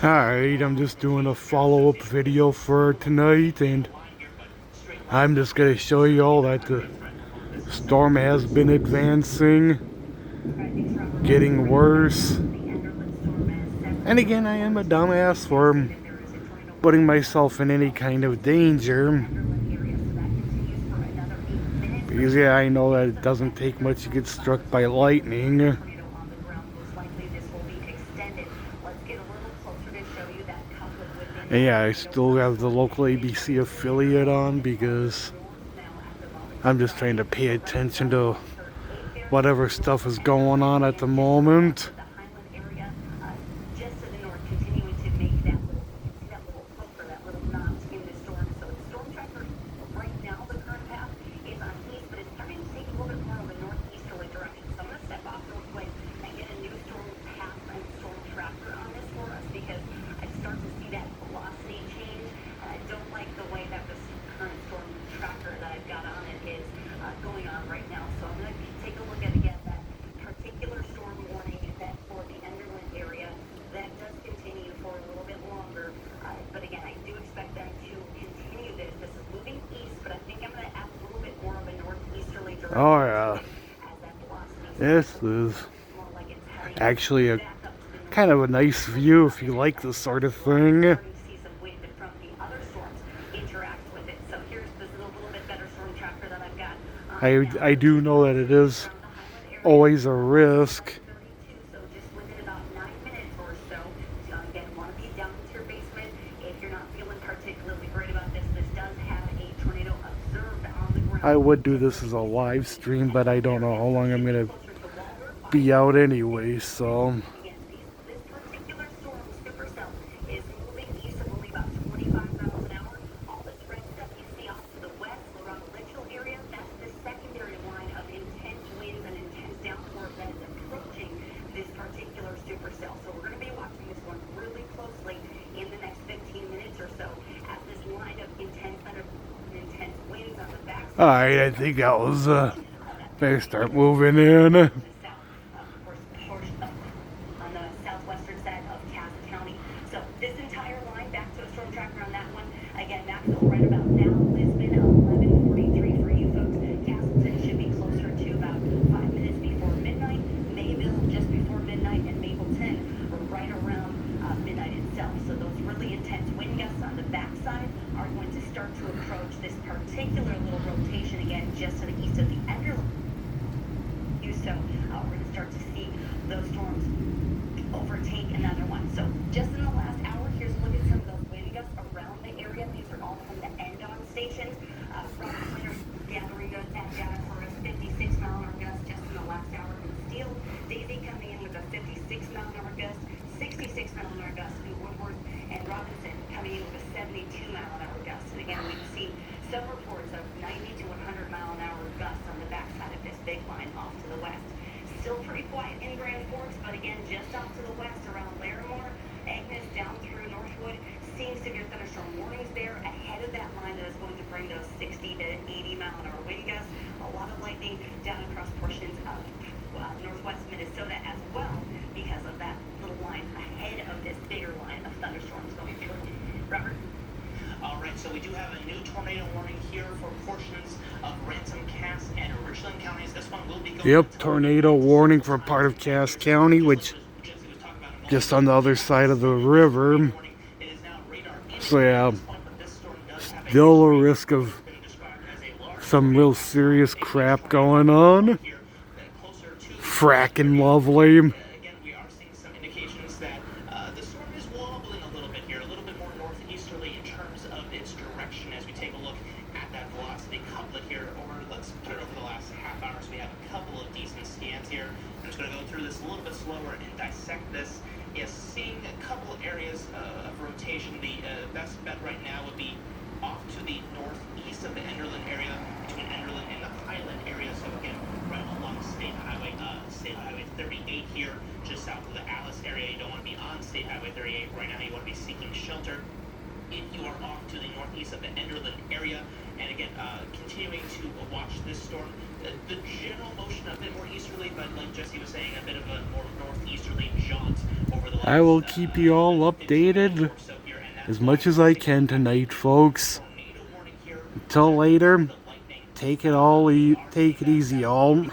Alright, I'm just doing a follow-up video for tonight, and I'm just going to show you all that the storm has been advancing, getting worse. And again, I am a dumbass for putting myself in any kind of danger. Because yeah, I know that it doesn't take much to get struck by lightning. And yeah, I still have the local ABC affiliate on because I'm just trying to pay attention to whatever stuff is going on at the moment. Oh yeah, this is actually a kind of a nice view if you like this sort of thing. I do know that it is always a risk. I would do this as a live stream, but I don't know how long I'm going to be out anyway, so... Alright, I think that was, better start moving in. So we do have a new tornado warning here for portions of Ransom, Cass, and Richland counties. This one will be going. Yep, tornado warning for part of Cass County, which just on the other side of the river. So yeah, still a risk of some real serious crap going on. Frackin' lovely. Best bet right now would be off to the northeast of the Enderlin area, between Enderlin and the Highland area. So again, right along State Highway 38 here, just south of the Alice area. You don't want to be on State Highway 38 right now. You want to be seeking shelter. If you are off to the northeast of the Enderlin area, and again, continuing to watch this storm, the general motion a bit more easterly, but like Jesse was saying, a bit of a more northeasterly jaunt I will keep you all updated as much as I can tonight, folks. Until later, take it easy, y'all.